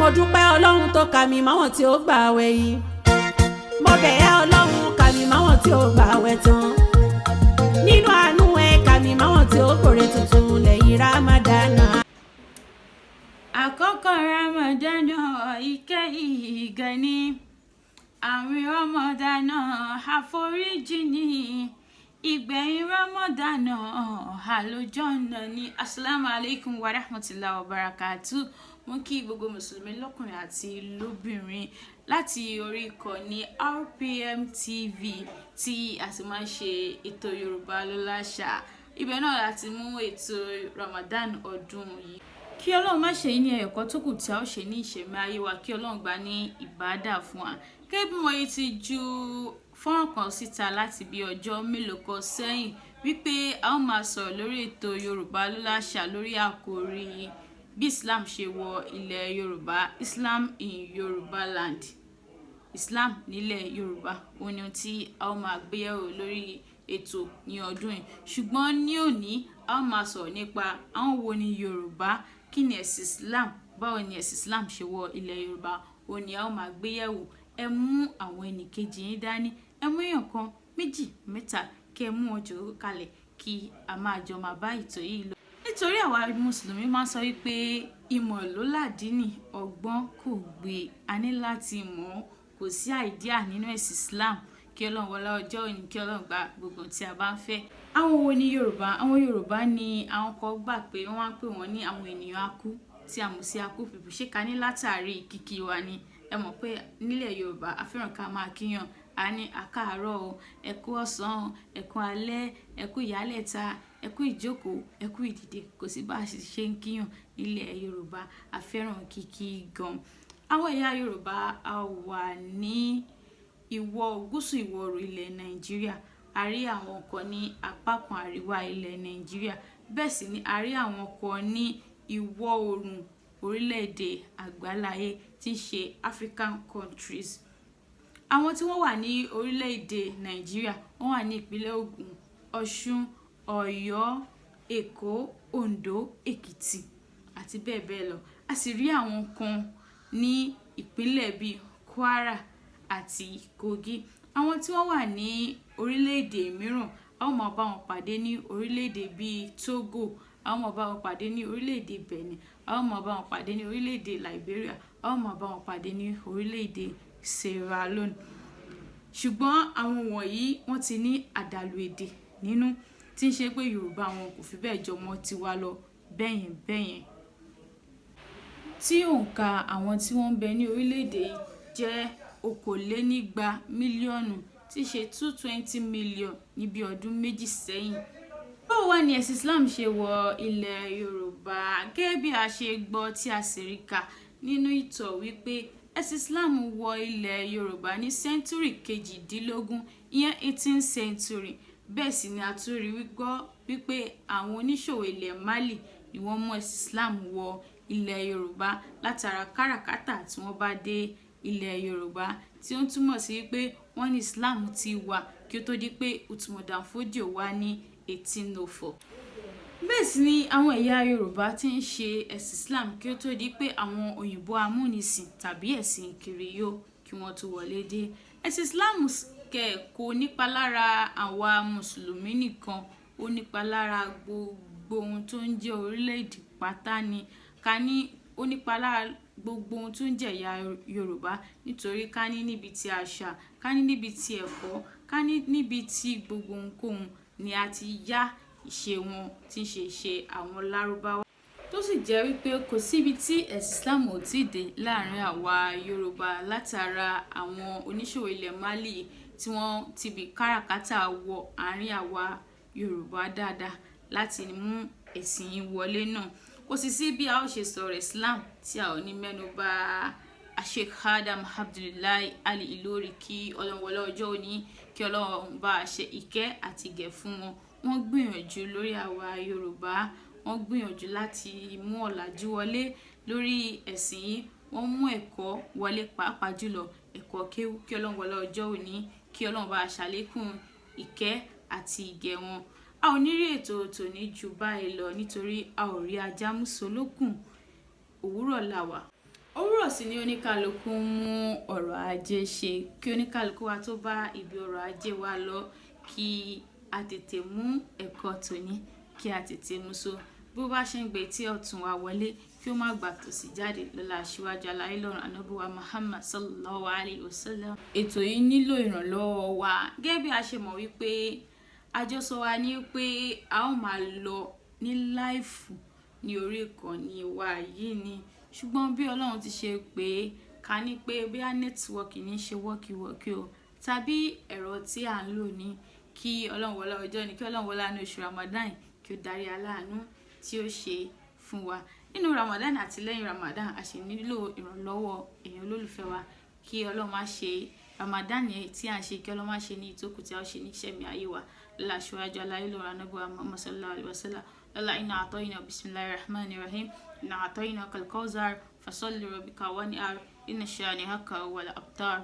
mo dúpẹ́ Ọlọ́run tó kà mí máwọn tí ó gbà àwẹ̀ yìí. Mo bẹ̀ ẹ́ Ọlọ́run kà mí máwọn tí ó gbà àwẹ̀ tán. Nínú àánú ẹ kà mí máwọn tí ó gbòòrè tuntun lẹ́yìn Ramadana. Àkọ́kọ́ Ramadana ìkẹ́ ìgẹ̀ ni, àwìn Ramadana àforíjì ni, ìgbẹ̀yìn Ramadana àlùjánnà ni. Assalamu alaikum wa rahmatullahi wa barakatuh. Mo kí gbogbo mùsùlùmí lọ́kùnrin àti lóbìnrin láti orí ìkànnì RPM TV tí a sì máa ń ṣe ètò Yorùbá ló láṣà. Ibẹ̀ náà láti mú ètò Ramadan ọdún yìí. Kí Ọlọ́run má ṣe ní ẹ̀kọ́ tó kù tí a ó ṣe ní ìṣẹ̀mí ayé wa, kí Ọlọ́run gbà ní ìbádà fún wa. Gẹ́gẹ́ bí mo yìí ti ju fọ́nrán kan síta láti bí ọjọ́ mélòó kan sẹ́yìn wípé a ó máa sọ̀rọ̀ lórí ètò Yorùbá ló láṣà lórí àkòrí bí Islam ṣe wọ ilẹ̀ Yorùbá, Islam in Yorùbá land, Islam nílẹ̀ Yorùbá. Òun ni tí a ó máa gbéyẹ̀wò lórí ètò ní ọdún yìí. Ṣùgbọ́n ní òní a ó máa sọ̀rọ̀ nípa àwọn wo ni Yorùbá, kí ni ẹ̀sìn Islam, báwo ni ẹ̀sìn Islam ṣe wọ ilẹ̀ Yorùbá. Òun ni a ó máa gbéyẹ̀wò. Ẹ mú àwọn ẹnìkejì yín dání, ẹ mú èèyàn kan, méjì, mẹ́ta, kí ẹ mú wọn jòkó kalẹ̀ kí a máa jọ máa bá ètò yìí lọ. Nítorí àwa mùsùlùmí máa ń sọ wípé ìmọ̀ ló làdínì, ọgbọ́n kò gbé, a ní láti mọ̀, kò sí àìdíà nínú ẹ̀sìn Islam. Kí Ọlọ́run wọlá ọjọ́ òní, kí Ọlọ́run gba gbogbo tí a bá ń fẹ́. Àwọn wo ni Yorùbá? Àwọn Yorùbá ni àwọn kan gbà pé wọ́n máa ń pè wọ́n ní àwọn ènìyàn akú, tí a mọ̀ sí akú pípù. Ṣé ká ní látàrí kíkí wa ni? Ẹ mọ̀ pé nílẹ̀ Yorùbá a fẹ́ràn ká máa kíyàn. A ní àkàárọ̀ o, ẹ kú ọ̀sán, ẹ kú alẹ́, ẹ kú ìyálẹ̀ta, ẹ kú ìjókòó, ẹ kú ìdìde. Kò sí bá a ṣe ń kíyàn nílẹ̀ Yorùbá. A fẹ́ràn kíkí gan. Àwọn ẹ̀yà Yorùbá a wà ní gúúsù ìwọ̀ oòrùn ilẹ̀ Nàìjíríà. A rí àwọn kan ní apá kan àríwá ilẹ̀ Nàìjíríà. Bẹ́ẹ̀ sì ni a rí àwọn kan ní ìwọ̀ oòrùn orílẹ̀-èdè àgbáláyé tí ń ṣe African countries. Àwọn tí wọ́n wà ní orílẹ̀-èdè Nàìjíríà, wọ́n wà ní ìpínlẹ̀ Ògùn, Ọ̀ṣun, Ọ̀yọ́, Èkó, Oǹdó, Èkìtì àti bẹ́ẹ̀ bẹ́ẹ̀ lọ. A sì rí àwọn kan ní ìpínlẹ̀ bíi Kwara àti Kogi. Àwọn tí wọ́n wà ní orílẹ̀-èdè mìíràn, a ó máa bá wọn pàdé ní orílẹ̀-èdè bíi Togo, a ó máa bá wọn pàdé ní orílẹ̀-èdè Benin, a ó máa bá wọn pàdé ní orílẹ̀-èdè Liberia, a ó máa bá wọn pàdé ní orílẹ̀-èdè Sierra Leone. Ṣùgbọ́n àwọn wọ̀nyí wọ́n ti ní àdàlù èdè nínú, tí ń ṣe pé Yorùbá wọn kò fi bẹ́ẹ̀ jọ mọ́ tiwa lọ bẹ́yẹn bẹ́yẹn. Tí òǹkà àwọn tí wọ́n ń bẹ ní orílẹ̀-èdè yìí jẹ́ okòólénígba mílíọ̀nù, tí ṣe 220 million ní bí ọdún méjì sẹ́yìn. Báwo wá ni ẹ̀sìn Islam ṣe wọ ilẹ̀ Yorùbá? Gẹ́gẹ́ bí a ṣe gbọ́ tí a sì rí kà nínú ìtàn wípé ẹ̀sìn Islam wọ ilẹ̀ Yorùbá ní sẹ́ńtúrì kejìdínlógún, ìyẹn 18th century. Bẹ́ẹ̀ sì ni a tún rí wípé àwọn oníṣòwò ilẹ̀ Mali ni wọ́n mú ẹ̀sìn Islam wọ ilẹ̀ Yorùbá látara káràkátà tí wọ́n bá dé ilẹ̀ Yorùbá, tí ó ń túmọ̀ sí wípé wọ́n ní Islam ti wà kí ó tó di pé Uthman Dan Fodio wá ní 1804. Bẹ́ẹ̀ sì ni àwọn ẹ̀yà Yorùbá tí ń ṣe ẹ̀sìn Islam kí ó tó di pé àwọn òyìnbó amúnisìn tàbí ẹ̀sìn Kiriyó kí wọ́n tó wọlé dé. Ẹ̀sìn Islam kò nípa lára àwa mùsùlùmí nìkan, ó nípa lára gbogbo ohun tó ń jẹ́ orílẹ̀-èdè pátá ni. Ká ní ó nípa lára gbogbo ohun tó ń jẹ́ ẹ̀yà Yorùbá, nítorí ká ní níbi tí àṣà, ká ní níbi tí ẹ̀kọ́, ká ní níbi tí gbogbo ohunkóhun ni a ti yá ìṣe wọn tí ń ṣe ìṣe àwọn Lárúbáwá. Tó sì jẹ́ wípé kò síbi tí ẹ̀sìn Islam ò tí ì dé láàrin àwa Yorùbá látara àwọn oníṣòwò ilẹ̀ Mali tí wọ́n ti bí káràkátà wọ àárín àwa Yorùbá dáadáa láti mú ẹ̀sìn wọlé náà. Kò sì sí bí a ó ṣe sọ̀rọ̀ Islam tí a ò ní mẹ́nu bà Sheikh Adam Abdullahi Al-Ilory, kí Ọlọ́run wọlá ọjọ́ òní, kí Ọlọ́run bá a ṣe ìkẹ́ àti ìgẹ̀ fún wọn. Wọ́n gbìyànjú lórí àwa Yorùbá, wọ́n gbìyànjú láti mú ọ̀làjú wọlé lórí ẹ̀sìn yìí. Wọ́n mú ẹ̀kọ́ wọlé, pàápàá jùlọ ẹ̀kọ́ kéwú. Kí Ọlọ́run wọlá ọjọ́ òní, kí Ọlọ́run bá a ṣàlékún ìkẹ́ àti ìgẹ̀ wọn. A ò ní rí ètò tòní jù báyìí lọ nítorí a ò rí ajá mùsùlùkùn. Òwúrọ̀ la wà. òwúrọ̀ sì ni oníkálukú ń mú ọ̀rọ̀ ajé ṣe, kí oníkálukú wa tó bá ibi ọ̀rọ̀ ajé wa lọ, kí a tètè mú ẹ̀kọ́ tòní, kí a tètè mú so bó bá ṣe ń gbé tí ọ̀tún wa wọlé, kí ó má gbà tòsí jáde, lọ́lá aṣíwájú aláyé lọ́run ànábì wa Muhammad sallallahu alayhi wa sallam. Ètò yìí nílò ìrànlọ́wọ́ wa, gẹ́gẹ́ bí a ṣe mọ̀ wípé àjọsọ wa ní pé a ó máa lọ ní láìfù ní orí ìkànnì wa yìí ni, ṣùgbọ́n bí Ọlọ́run ti ṣe pé ká ní pé bí a nẹ́tíwọ́ọ̀kì ní ṣe wọ́kìwọ́kì o, tàbí ẹ̀rọ tí à ń lò ní, kí Ọlọ́run wọlá ọjọ́ ni, kí Ọlọ́run wọlá ní oṣù Ramadan, kí ó darí aláàánú tí ó ṣe fún wa nínú Ramadan àti lẹ́yìn Ramadan. A sì nílò ìrànlọ́wọ́ èèyàn olólùfẹ́ wa, kí Ọlọ́run má ṣe Ramadan yẹn tí à ń ṣe, kí Ọlọ́run má ṣe ní ìtókù tí a ó ṣe ní ìṣẹ̀mí ayé wa, lọ́lá aṣíwájú aláyé lọ́run ànábì wa Muhammad sallallahu alaihi wasallam. lọ́lá inna a'tayna bismillahir rahmanir rahim, inna a'tayna kal kawthar fasalli rabbika wanhar, inna shani'aka huwal abtar.